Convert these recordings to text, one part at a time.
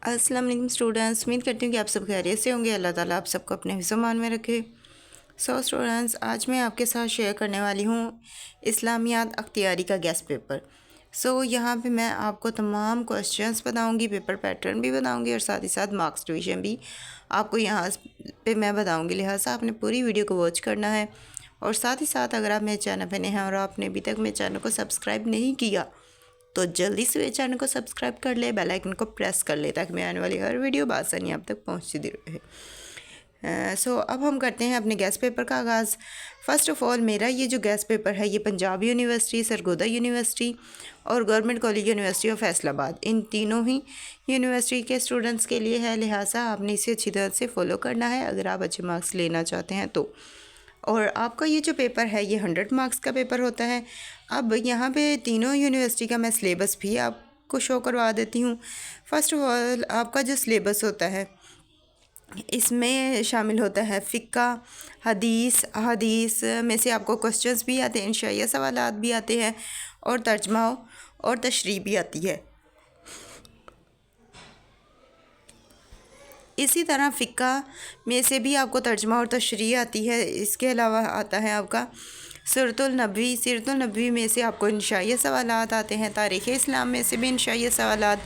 अस्सलाम वालेकुम स्टूडेंट्स, उम्मीद करती हूँ कि आप सब खैरियत से होंगे। अल्लाह ताला आप सबको अपने हिफ्ज़-ओ-मान में रखे। स्टूडेंट्स, आज मैं आपके साथ शेयर करने वाली हूँ इस्लामियात अख्तियारी का गेस्ट पेपर। यहाँ पे मैं आपको तमाम क्वेश्चंस बताऊँगी, पेपर पैटर्न भी बताऊँगी और साथ ही साथ मार्क्स डिवीज़न भी आपको यहाँ पे मैं बताऊँगी। लिहाजा आपने पूरी वीडियो को वॉच करना है। और साथ ही साथ अगर आप मेरे चैनल पर नए हैं और आपने अभी तक मेरे चैनल को सब्सक्राइब नहीं किया तो जल्दी से मेरे चैनल को सब्सक्राइब कर ले, बेल आइकन को प्रेस कर ले ताकि मैं आने वाली हर वीडियो बआसानी आप तक पहुंचती रहे। अब हम करते हैं अपने गेस्ट पेपर का आगाज़। फ़र्स्ट ऑफ़ ऑल मेरा ये जो गेस्ट पेपर है ये पंजाब यूनिवर्सिटी, सरगोदा यूनिवर्सिटी और government college university of Faisalabad, इन तीनों ही यूनिवर्सिटी के स्टूडेंट्स के लिए है। लिहाजा आपने इसे अच्छी तरह से फॉलो करना है अगर आप अच्छे मार्क्स लेना चाहते हैं तो। और आपका ये जो पेपर है ये 100 मार्क्स का पेपर होता है। अब यहाँ पे तीनों यूनिवर्सिटी का मैं सिलेबस भी आपको शो करवा देती हूँ। फ़र्स्ट ऑफ़ ऑल आपका जो सिलेबस होता है इसमें शामिल होता है फ़िक्का, हदीस में से आपको क्वेश्चंस भी आते हैं, इंशाइया सवालात भी आते हैं और तर्जमा और तशरीह भी आती है। इसी तरह फ़िक्का में से भी आपको तर्जमा और तशरीह आती है। इसके अलावा आता है आपका सीरतुल नबवी में से आपको इंशाइया सवालात आते हैं। तारीख़ इस्लाम में से भी इंशाइया सवालात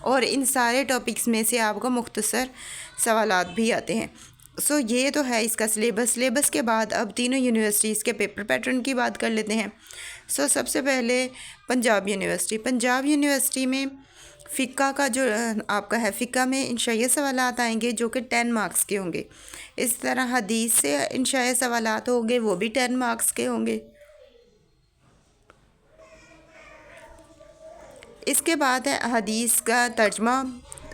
और इन सारे टॉपिक्स में से आपको मुख्तसर सवालात भी आते हैं। ये तो है इसका सिलेबस के बाद अब तीनों यूनिवर्सिटीज़ के पेपर पैटर्न की बात कर लेते हैं। सबसे पहले पंजाब यूनिवर्सिटी में फ़िक्का का जो आपका है, फ़िक्का में इंशाइया सवालात आएंगे जो कि 10 मार्क्स के होंगे। इस तरह हदीस से इंशाइया सवालात होंगे, वो भी 10 मार्क्स के होंगे। इसके बाद है हदीस का तर्जमा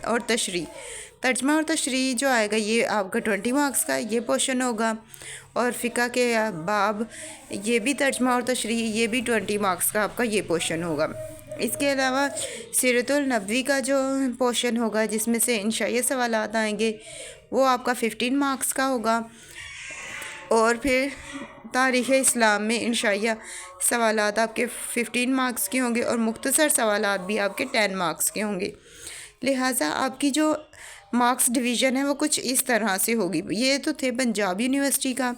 और तशरीह जो आएगा ये आपका 20 मार्क्स का ये पोर्शन होगा। और फ़िक्का के बाब ये भी तर्जमा और तशरीह ये भी 20 मार्क्स का आपका ये पोर्शन होगा। इसके अलावा सीरतुल नबवी का जो पोर्शन होगा जिसमें से इंशाइया सवालात आएंगे वो आपका 15 मार्क्स का होगा। और फिर तारीख़ इस्लाम में इंशाइया सवालात आपके 15 मार्क्स के होंगे और मुख्तसर सवालात भी आपके 10 मार्क्स के होंगे। लिहाजा आपकी जो मार्क्स डिवीज़न है वो कुछ इस तरह से होगी। ये तो थे पंजाब यूनिवर्सिटी का।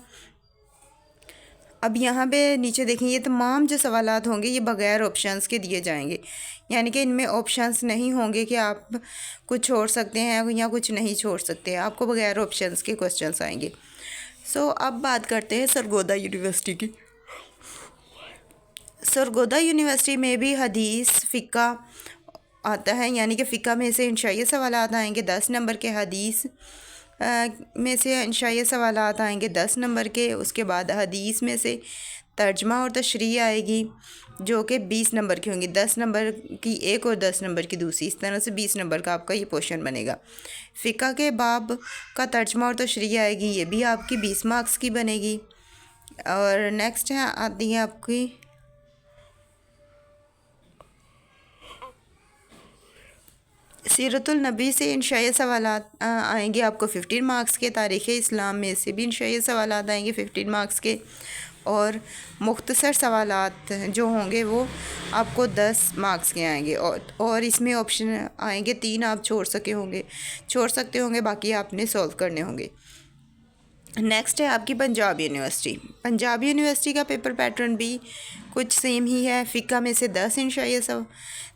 अब यहाँ पे नीचे देखें, ये तमाम जो सवालात होंगे ये बग़ैर ऑप्शंस के दिए जाएंगे, यानी कि इनमें ऑप्शंस नहीं होंगे कि आप कुछ छोड़ सकते हैं या कुछ नहीं छोड़ सकते, आपको बग़ैर ऑप्शंस के क्वेश्चंस आएंगे। अब बात करते हैं सरगोदा यूनिवर्सिटी की। सरगोदा यूनिवर्सिटी में भी हदीस फ़िक्का आता है, यानी कि फ़िक्का में से इंशाइया सवालात आएंगे 10 नंबर के, हदीस में से इंशाइया सवालात आएंगे 10 नंबर के। उसके बाद हदीस में से तर्जमा और तशरीह आएगी जो कि 20 नंबर की होंगी, 10 नंबर की एक और 10 नंबर की दूसरी, इस तरह से 20 नंबर का आपका ये पोर्शन बनेगा। फ़िक्का के बाब का तर्जमा और तशरीह आएगी, ये भी आपकी 20 मार्क्स की बनेगी। और नेक्स्ट है आती है आपकी सीरतुल नबी से इंशाइया सवालात आएंगे आपको 15 मार्क्स के। तारीख़ इस्लाम में से भी इंशाइया सवालात आएंगे 15 मार्क्स के। और मुख्तसर सवालात जो होंगे वो आपको 10 मार्क्स के आएंगे। और इसमें ऑप्शन आएंगे 3 आप छोड़ सकते होंगे, बाकी आपने सॉल्व करने होंगे। नेक्स्ट है आपकी पंजाब यूनिवर्सिटी का पेपर पैटर्न भी कुछ सेम ही है। फ़िक्का में से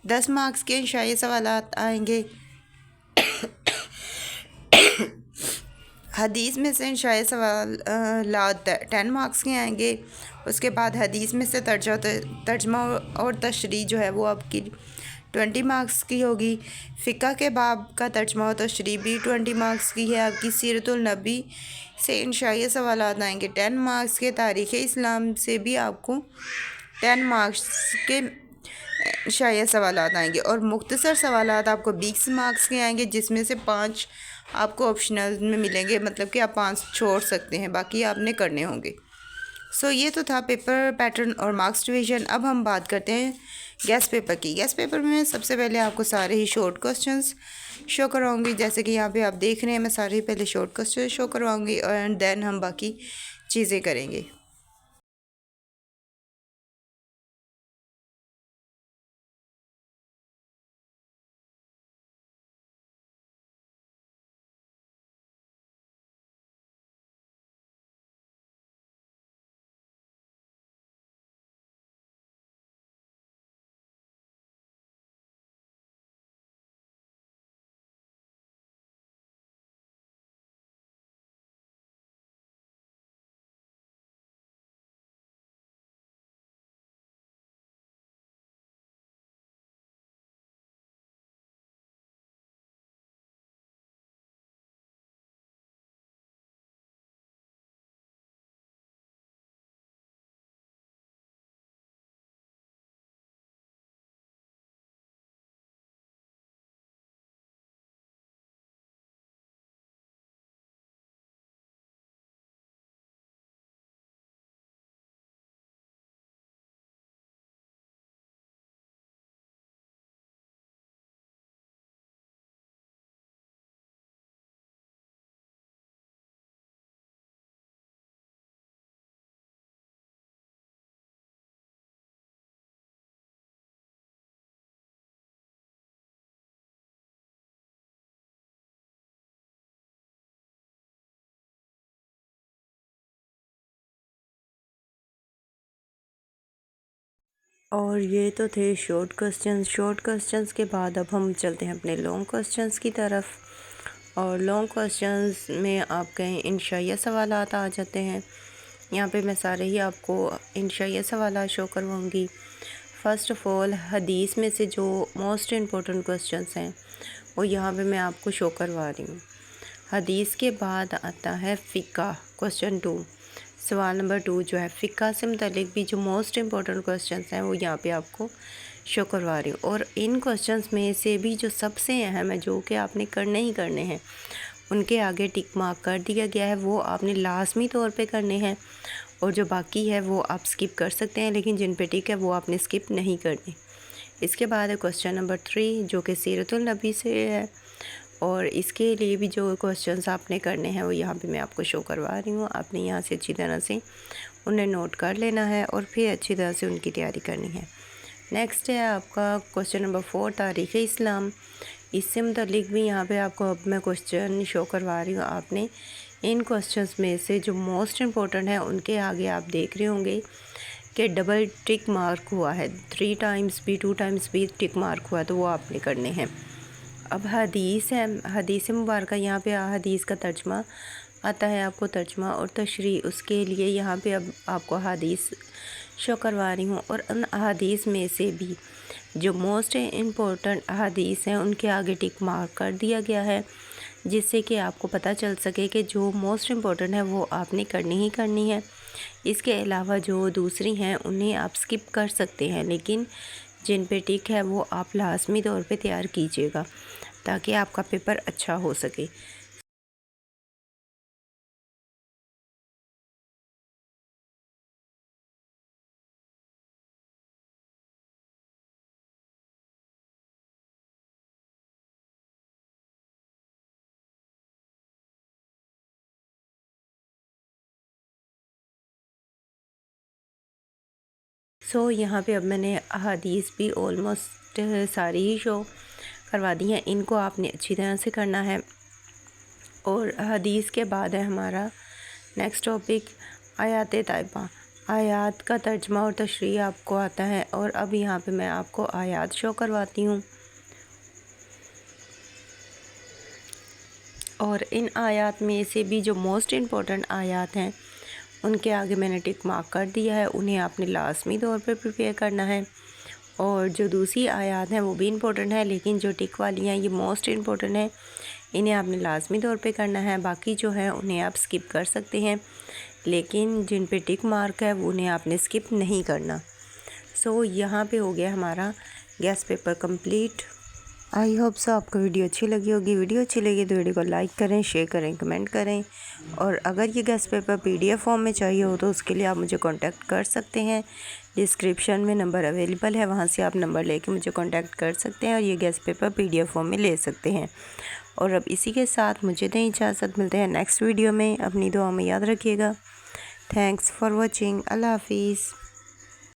10 मार्क्स के इंशाइया सवालात आएंगे। हदीस में से इंशाइया सवालात 10 मार्क्स के आएंगे। उसके बाद हदीस में से तर्जमा और तशरीह जो है वो आपकी 20 मार्क्स की होगी। फ़िक्का के बाब का तर्जमा और तशरीह भी 20 मार्क्स की है आपकी। सीरतुल नबी से इंशाइया सवालात आएंगे 10 मार्क्स के। तारीख़ इस्लाम से भी आपको 10 मार्क्स के इंशाइया सवालात आएंगे। और मुख्तसर सवालात आपको 20 मार्क्स के आएंगे, जिसमें से 5 आपको ऑप्शनल में मिलेंगे, मतलब कि आप 5 छोड़ सकते हैं, बाकी आपने करने होंगे। ये तो था पेपर पैटर्न और मार्क्स डिवीज़न। अब हम बात करते हैं गेस्ट पेपर की। गेस्ट पेपर में सबसे पहले आपको सारे ही शॉर्ट क्वेश्चंस शो करवाऊंगी, जैसे कि यहाँ पे आप देख रहे हैं मैं सारे ही पहले शॉर्ट क्वेश्चन शो करवाऊंगी और देन हम बाकी चीज़ें करेंगे। और ये तो थे शॉर्ट क्वेश्चंस के बाद अब हम चलते हैं अपने लॉन्ग क्वेश्चंस की तरफ। और लॉन्ग क्वेश्चंस में आपके इंशाइया सवालात आ जाते हैं। यहाँ पे मैं सारे ही आपको इंशाइया सवालात शो करवाऊँगी। फ़र्स्ट ऑफ़ ऑल हदीस में से जो मोस्ट इम्पोर्टेंट क्वेश्चंस हैं वो यहाँ पे मैं आपको शो करवा रही हूँ। हदीस के बाद आता है फ़िक़्ह, क्वेश्चन 2। सवाल नंबर 2 जो है फ़िक़्ह से मुतालिक भी जो मोस्ट इम्पोर्टेंट क्वेश्चंस हैं वो यहाँ पे आपको शो करवा रही हूँ। और इन क्वेश्चंस में से भी जो सबसे अहम है, जो कि आपने करने ही करने हैं, उनके आगे टिक मार्क कर दिया गया है, वो आपने लाजमी तौर पे करने हैं। और जो बाकी है वो आप स्किप कर सकते हैं, लेकिन जिन पे टिक है वो आपने स्किप नहीं करनी। इसके बाद है क्वेश्चन नंबर 3 जो कि सीरतुल नबी से है। और इसके लिए भी जो क्वेश्चंस आपने करने हैं वो यहाँ पे मैं आपको शो करवा रही हूँ। आपने यहाँ से अच्छी तरह से उन्हें नोट कर लेना है और फिर अच्छी तरह से उनकी तैयारी करनी है। नेक्स्ट है आपका क्वेश्चन नंबर 4 तारीख़ इस्लाम। इससे मुतालिक भी यहाँ पे आपको अब मैं क्वेश्चन शो करवा रही हूँ। आपने इन क्वेश्चंस में से जो मोस्ट इम्पोर्टेंट है उनके आगे आप देख रहे होंगे कि डबल टिक मार्क हुआ है, 3 टाइम्स भी 2 टाइम्स भी टिक मार्क हुआ है, तो वो आपने करने हैं। अब हदीस है, हदीस मुबारक, यहाँ पे हदीस का तर्जमा आता है आपको, तर्जमा और तशरीह। उसके लिए यहाँ पे अब आपको हदीस शो करवा रही हूँ। और उन हदीस में से भी जो मोस्ट इम्पोर्टेंट हदीस हैं उनके आगे टिक मार्क कर दिया गया है, जिससे कि आपको पता चल सके कि जो मोस्ट इम्पोर्टेंट है वो आपने करनी ही करनी है। इसके अलावा जो दूसरी हैं उन्हें आप स्किप कर सकते हैं, लेकिन जिन पे टिक है वो आप लाजमी तौर पे तैयार कीजिएगा ताकि आपका पेपर अच्छा हो सके। यहाँ पे अब मैंने अहादीस भी ऑलमोस्ट सारी ही शो करवा दी हैं। इनको आपने अच्छी तरह से करना है। और हदीस के बाद है हमारा नेक्स्ट टॉपिक आयात तैयबा। आयात का तर्जमा और तशरीह आपको आता है। और अब यहाँ पे मैं आपको आयात शो करवाती हूँ। और इन आयात में से भी जो मोस्ट इम्पोर्टेंट आयात हैं उनके आगे मैंने टिक मार्क कर दिया है, उन्हें आपने लाजमी तौर पर प्रिपेयर करना है। और जो दूसरी आयात हैं वो भी इम्पोर्टेंट है, लेकिन जो टिक वाली हैं ये मोस्ट इम्पोर्टेंट है, इन्हें आपने लाजमी तौर पे करना है। बाकी जो है उन्हें आप स्किप कर सकते हैं, लेकिन जिन पे टिक मार्क है उन्हें आपने स्किप नहीं करना। यहाँ पे हो गया हमारा gas paper complete. I hope so आपको वीडियो अच्छी लगी होगी। वीडियो अच्छी लगी तो वीडियो को लाइक करें, शेयर करें, कमेंट करें। और अगर ये गेस्ट पेपर PDF फॉर्म में चाहिए हो तो उसके लिए आप मुझे कांटेक्ट कर सकते हैं। डिस्क्रिप्शन में नंबर अवेलेबल है, वहाँ से आप नंबर लेके मुझे कांटेक्ट कर सकते हैं और ये गेस्ट पेपर PDF फॉर्म में ले सकते हैं। और अब इसी के साथ मुझे दें इजाज़त, मिलते हैं नेक्स्ट वीडियो में। अपनी दुआ में याद रखिएगा। Thanks for watching. अल्लाह हाफिज़।